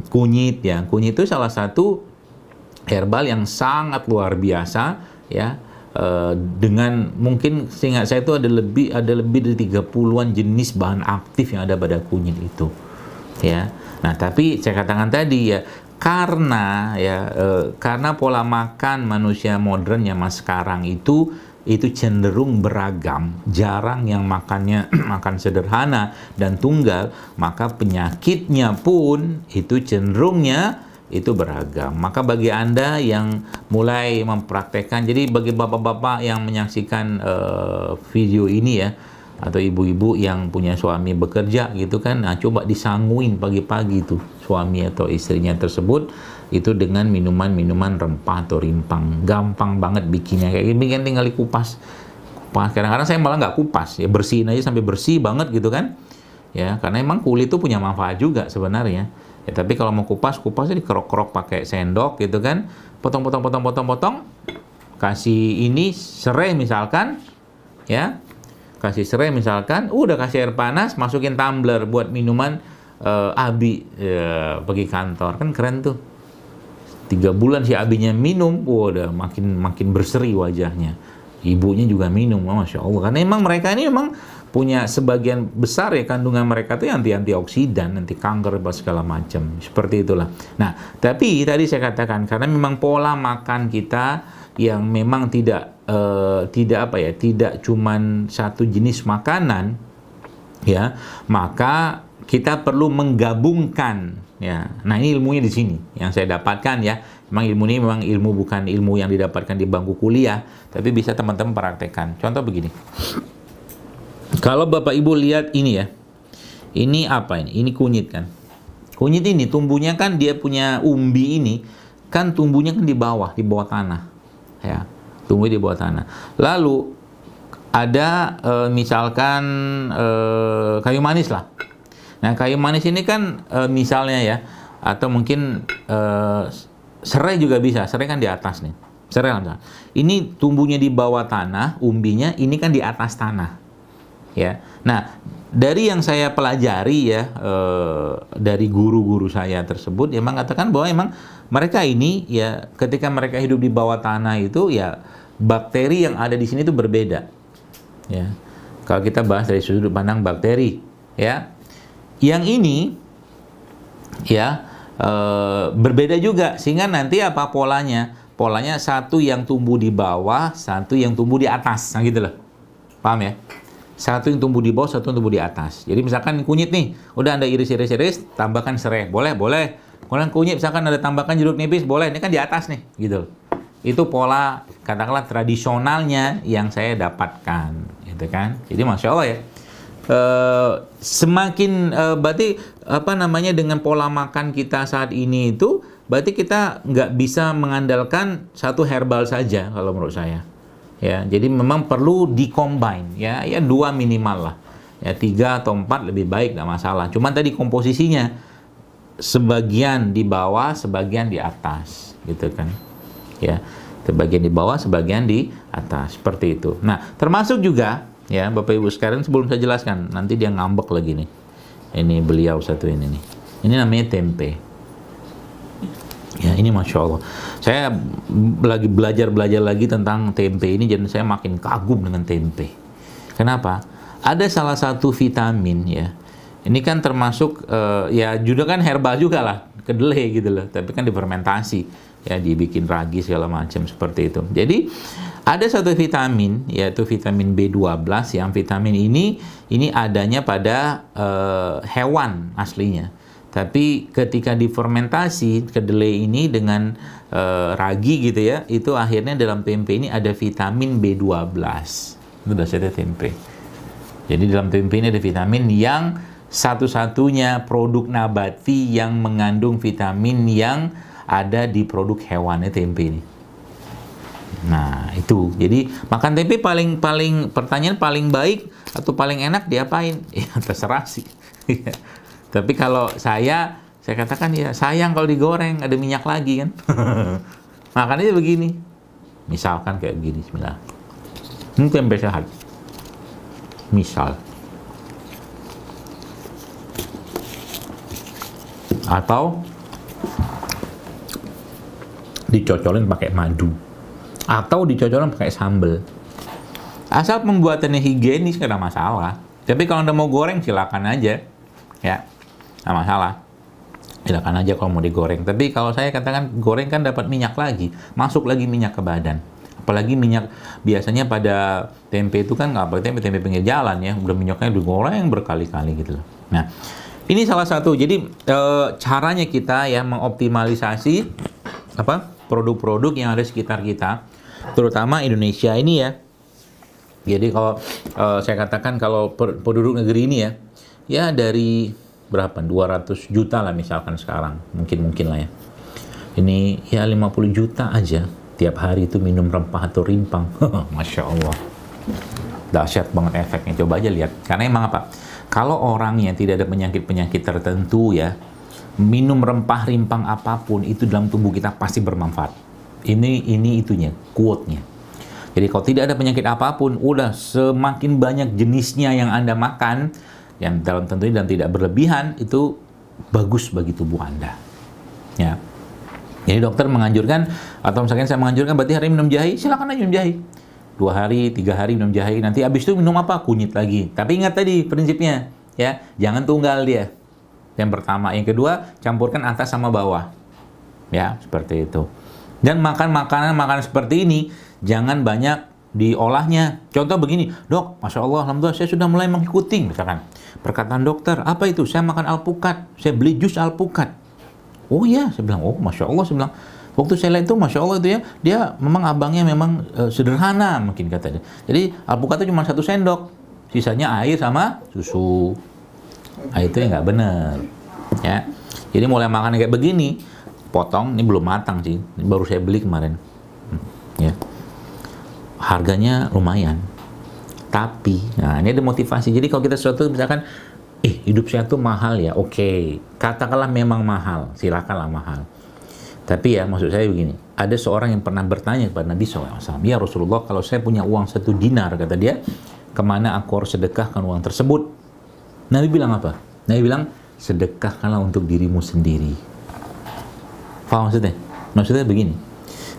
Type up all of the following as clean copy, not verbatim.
Kunyit ya, kunyit itu salah satu herbal yang sangat luar biasa ya. Dengan mungkin seingat saya itu ada lebih dari 30-an jenis bahan aktif yang ada pada kunyit itu ya. Nah, tapi saya katakan tadi ya, karena pola makan manusia modern zaman sekarang itu cenderung beragam, jarang yang makannya makan sederhana dan tunggal, maka penyakitnya pun itu cenderungnya itu beragam. Maka bagi Anda yang mulai mempraktekkan, jadi bagi bapak-bapak yang menyaksikan video ini ya, atau ibu-ibu yang punya suami bekerja gitu kan, nah coba disanguin pagi-pagi tuh suami atau istrinya tersebut itu dengan minuman-minuman rempah atau rimpang. Gampang banget bikinnya, kayak gini kan, tinggal dikupas. Kadang-kadang saya malah nggak kupas ya, bersihin aja sampai bersih banget gitu kan ya, karena emang kulit itu punya manfaat juga sebenarnya ya. Tapi kalau mau kupasnya dikerok-kerok pakai sendok gitu kan, potong, kasih ini serai misalkan ya, kasih serai misalkan, udah kasih air panas, masukin tumbler buat minuman Abi pergi kantor, kan keren tuh. 3 bulan si Abinya minum, udah makin berseri wajahnya. Ibunya juga minum, Masya Allah. Karena emang mereka ini memang punya sebagian besar ya, kandungan mereka tuh antioksidan, anti kanker, segala macam. Seperti itulah. Nah, tapi tadi saya katakan, karena memang pola makan kita yang memang tidak cuman satu jenis makanan ya, maka kita perlu menggabungkan ya. Nah, ini ilmunya di sini yang saya dapatkan ya. Memang ilmu ini memang ilmu, bukan ilmu yang didapatkan di bangku kuliah, tapi bisa teman-teman praktekkan. Contoh begini. Kalau Bapak Ibu lihat ini ya. Ini apa ini? Ini kunyit kan. Kunyit ini tumbuhnya kan, dia punya umbi ini kan tumbuhnya kan di bawah tanah. Ya. Tumbuh di bawah tanah. Lalu ada misalkan kayu manis lah. Nah, kayu manis ini kan misalnya ya, atau mungkin serai juga bisa. Serai kan di atas nih. Serai lah. Ini tumbuhnya di bawah tanah, umbinya ini kan di atas tanah. Ya. Nah, dari yang saya pelajari ya, dari guru-guru saya tersebut, ya mengatakan bahwa emang mereka ini ya, ketika mereka hidup di bawah tanah itu ya, bakteri yang ada di sini itu berbeda. Ya. Kalau kita bahas dari sudut pandang bakteri, ya. Yang ini ya berbeda juga, sehingga nanti apa polanya? Polanya satu yang tumbuh di bawah, satu yang tumbuh di atas. Nah, gitu loh. Paham ya? Satu yang tumbuh di bawah, satu yang tumbuh di atas. Jadi misalkan kunyit nih, udah Anda iris, tambahkan serai. Boleh. Kemudian kunyit misalkan ada tambahkan jeruk nipis, boleh. Ini kan di atas nih, gitu. Itu pola katakanlah tradisionalnya yang saya dapatkan, gitu kan. Jadi Masya Allah ya. Semakin berarti apa namanya, dengan pola makan kita saat ini itu berarti kita nggak bisa mengandalkan satu herbal saja kalau menurut saya ya. Jadi memang perlu di-combine ya 2 minimal lah ya, 3 atau 4 lebih baik, nggak masalah. Cuman tadi komposisinya sebagian di bawah, sebagian di atas gitu kan ya, sebagian di bawah, sebagian di atas, seperti itu. Nah, termasuk juga ya Bapak Ibu sekalian, sebelum saya jelaskan, nanti dia ngambek lagi nih. Ini beliau satu ini nih. Ini namanya tempe. Ya, ini Masya Allah. Saya lagi belajar lagi tentang tempe ini, jadi saya makin kagum dengan tempe. Kenapa? Ada salah satu vitamin ya. Ini kan termasuk ya juga kan herbal juga lah, kedelai gitu loh. Tapi kan difermentasi ya, dibikin ragi segala macam seperti itu. Jadi ada satu vitamin, yaitu vitamin B12, yang vitamin ini adanya pada hewan aslinya. Tapi ketika difermentasi kedelai ini dengan ragi gitu ya, itu akhirnya dalam tempe ini ada vitamin B12. Itu dasarnya tempe. Jadi dalam tempe ini ada vitamin yang satu-satunya produk nabati yang mengandung vitamin yang ada di produk hewannya, tempe ini. Nah, itu. Jadi makan tempe paling pertanyaan paling baik atau paling enak diapain? Ya terserah sih. Tapi kalau saya katakan ya sayang kalau digoreng, ada minyak lagi kan. Makannya begini. Misalkan kayak begini, bismillah. Ini tempe sehat. Misal. atau dicocolin pakai madu, atau dicocolin pakai sambal. Asal pembuatannya higienis nggak ada masalah. Tapi kalau Anda mau goreng silakan aja, ya, nggak masalah. Silakan aja kalau mau digoreng. Tapi kalau saya katakan goreng kan dapat minyak lagi, masuk lagi minyak ke badan. Apalagi minyak biasanya pada tempe itu kan nggak pakai tempe pinggir jalan ya, udah minyaknya digoreng berkali-kali gitu loh. Nah, ini salah satu. Jadi caranya kita ya mengoptimalisasi apa produk-produk yang ada di sekitar kita, terutama Indonesia ini ya. Jadi kalau saya katakan kalau penduduk negeri ini ya dari berapa? 200 juta lah misalkan sekarang, mungkin lah ya. Ini ya 50 juta aja tiap hari itu minum rempah atau rimpang. Masya Allah. Dahsyat banget efeknya. Coba aja lihat. Karena emang apa? Kalau orang yang tidak ada penyakit-penyakit tertentu ya, minum rempah rimpang apapun itu dalam tubuh kita pasti bermanfaat. Ini itunya, quote-nya. Jadi kalau tidak ada penyakit apapun, udah semakin banyak jenisnya yang Anda makan, yang dalam tentunya dan tidak berlebihan, itu bagus bagi tubuh Anda. Ya. Jadi dokter menganjurkan, atau misalkan saya menganjurkan, berarti hari minum jahe, silakan aja minum jahe. 2 hari, 3 hari minum jahe, nanti habis itu minum apa? Kunyit lagi. Tapi ingat tadi prinsipnya, ya, jangan tunggal dia. Yang pertama, yang kedua, campurkan atas sama bawah. Ya, seperti itu. Dan makan makanan seperti ini, jangan banyak diolahnya. Contoh begini, dok, Masya Allah, alhamdulillah saya sudah mulai mengikuti, misalkan. Perkataan dokter, apa itu? Saya makan alpukat, saya beli jus alpukat. Oh iya, saya bilang, oh Masya Allah, saya bilang, waktu saya lihat itu Masya Allah itu ya, dia memang abangnya memang sederhana mungkin katanya. Jadi alpukat itu cuma 1 sendok, sisanya air sama susu. Nah, itu yang nggak benar. Ya, jadi mulai makan kayak begini, potong, ini belum matang sih, ini baru saya beli kemarin. Ya, harganya lumayan. Tapi, nah ini ada motivasi. Jadi kalau kita sesuatu misalkan, hidup saya tuh mahal ya, oke. Katakanlah memang mahal, silakanlah mahal. Tapi ya maksud saya begini, ada seorang yang pernah bertanya kepada Nabi SAW, ya Rasulullah, kalau saya punya uang 1 dinar, kata dia, kemana aku harus sedekahkan uang tersebut? Nabi bilang apa? Nabi bilang, sedekahkanlah untuk dirimu sendiri. Paham maksudnya? Maksudnya begini,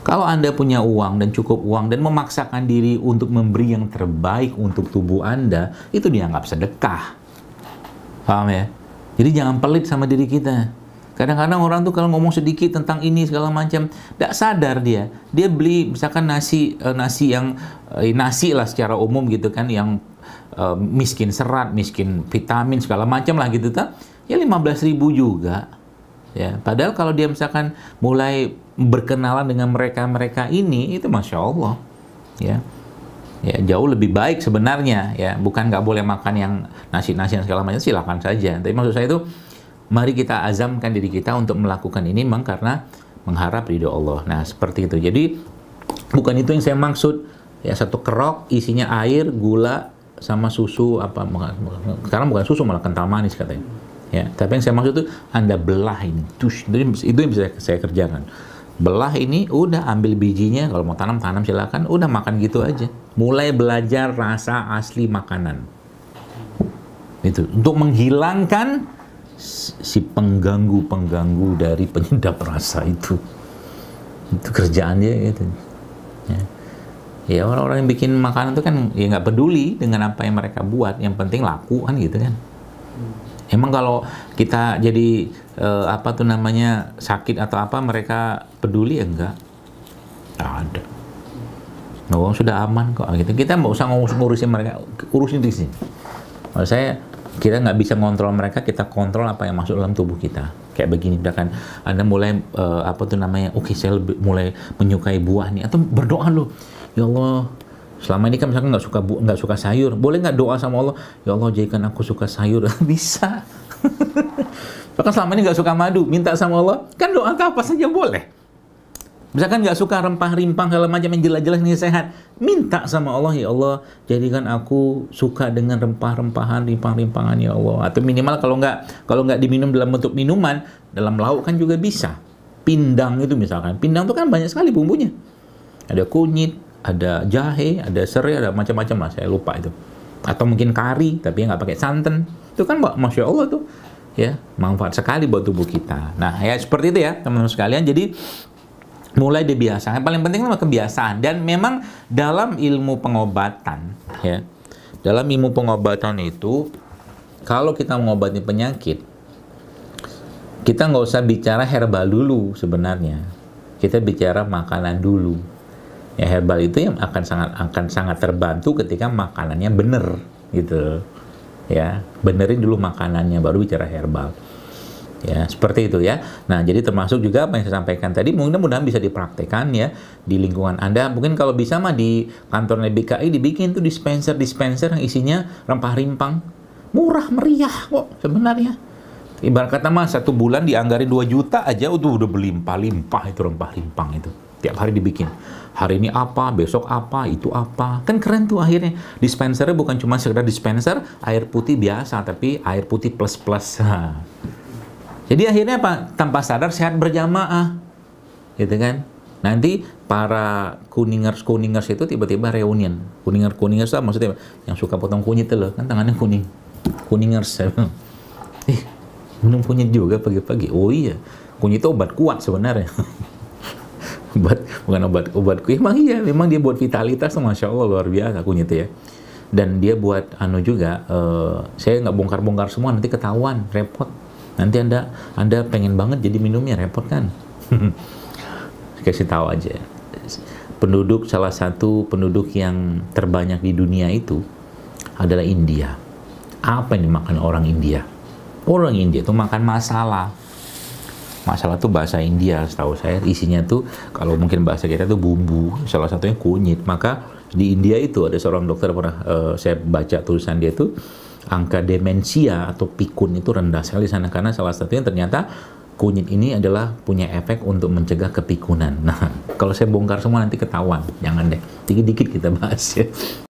kalau Anda punya uang dan cukup uang dan memaksakan diri untuk memberi yang terbaik untuk tubuh Anda, itu dianggap sedekah. Paham ya? Jadi jangan pelit sama diri kita. Kadang-kadang orang tuh kalau ngomong sedikit tentang ini segala macam, tidak sadar dia. Dia beli misalkan nasi yang nasi lah secara umum gitu kan, yang miskin serat, miskin vitamin segala macam lah gitu kan. Ya 15.000 juga. Ya, padahal kalau dia misalkan mulai berkenalan dengan mereka ini, itu Masya Allah. Ya. Ya, jauh lebih baik sebenarnya ya, bukan nggak boleh makan yang nasi-nasi yang segala macam, silakan saja. Tapi maksud saya itu, mari kita azamkan diri kita untuk melakukan ini memang karena mengharap ridho Allah. Nah, seperti itu. Jadi bukan itu yang saya maksud ya, 1 kerok isinya air, gula sama susu apa, sekarang bukan susu malah kental manis katanya. Ya, tapi yang saya maksud itu Anda belah ini. Itu yang bisa saya kerjakan. Belah ini, udah ambil bijinya, kalau mau tanam silakan, udah makan gitu aja. Mulai belajar rasa asli makanan. Itu untuk menghilangkan si pengganggu dari penyedap rasa itu. Itu kerjaan dia gitu. Ya, orang-orang yang bikin makanan itu kan ya nggak peduli dengan apa yang mereka buat, yang penting laku kan gitu kan. Emang kalau kita jadi sakit atau apa mereka peduli ya enggak? Nggak ada. Nah, sudah aman kok gitu. Kita nggak usah ngurusin mereka, urusin di sini. Kalau saya, kita nggak bisa ngontrol mereka, kita kontrol apa yang masuk dalam tubuh kita. Kayak begini, misalkan Anda mulai oke, saya mulai menyukai buah nih, atau berdoa loh, ya Allah, selama ini kan misalkan nggak suka sayur, boleh nggak doa sama Allah, ya Allah jadikan aku suka sayur? Bisa. Bahkan selama ini nggak suka madu, minta sama Allah, kan doa apa saja boleh. Misalkan nggak suka rempah-rimpang segala macam yang jelas-jelas ini sehat, minta sama Allah, ya Allah jadikan aku suka dengan rempah-rempahan, rimpang-rimpangan ya Allah. Atau minimal kalau nggak diminum dalam bentuk minuman, dalam lauk kan juga bisa. Pindang itu misalkan, pindang itu kan banyak sekali bumbunya. Ada kunyit, ada jahe, ada serai, ada macam-macam lah, saya lupa itu. Atau mungkin kari, tapi nggak pakai santan. Itu kan Masya Allah tuh. ya, manfaat sekali buat tubuh kita. Nah, ya seperti itu ya, teman-teman sekalian. Jadi mulai dibiasakan. Yang paling penting adalah kebiasaan. Dan memang dalam ilmu pengobatan, ya, dalam ilmu pengobatan itu, kalau kita mengobati penyakit, kita nggak usah bicara herbal dulu sebenarnya. Kita bicara makanan dulu. Ya, herbal itu yang akan sangat terbantu ketika makanannya bener, gitu. Ya, benerin dulu makanannya, baru bicara herbal. Ya, seperti itu ya. Nah, jadi termasuk juga apa yang saya sampaikan tadi, mudah-mudahan bisa dipraktekkan ya di lingkungan Anda. Mungkin kalau bisa mah di kantor BKI dibikin tuh dispenser yang isinya rempah-rimpang. Murah meriah kok sebenarnya. Ibarat kata mah 1 bulan dianggarin 2 juta aja udah berlimpah-limpah itu rempah-rimpang itu. Tiap hari dibikin. Hari ini apa, besok apa, itu apa. Kan keren tuh akhirnya. Dispensernya bukan cuma sekedar dispenser air putih biasa, tapi air putih plus-plus. Jadi akhirnya apa? Tanpa sadar sehat berjamaah. Gitu kan? Nanti para kuningers itu tiba-tiba reunian. Kuningers itu maksudnya yang suka potong kunyit itu loh. Kan tangannya kuning. Kuningers. Minum kunyit juga pagi-pagi. Oh iya. Kunyit itu obat kuat sebenarnya. Bukan obat kuat. Emang iya. Memang dia buat vitalitas tuh Masya Allah luar biasa kunyit ya. Dan dia buat juga, saya nggak bongkar-bongkar semua, nanti ketahuan, repot. Nanti Anda pengen banget jadi minumnya, repot kan? Kasih tahu aja. Salah satu penduduk yang terbanyak di dunia itu adalah India. Apa yang dimakan orang India? Orang India itu makan masalah. Masalah itu bahasa India, setahu saya isinya tuh kalau mungkin bahasa kita tuh bumbu, salah satunya kunyit. Maka di India itu ada seorang dokter pernah saya baca tulisan dia tuh angka demensia atau pikun itu rendah sekali di sana karena salah satunya ternyata kunyit ini adalah punya efek untuk mencegah kepikunan. Nah, kalau saya bongkar semua nanti ketahuan. Jangan deh, dikit-dikit kita bahas ya.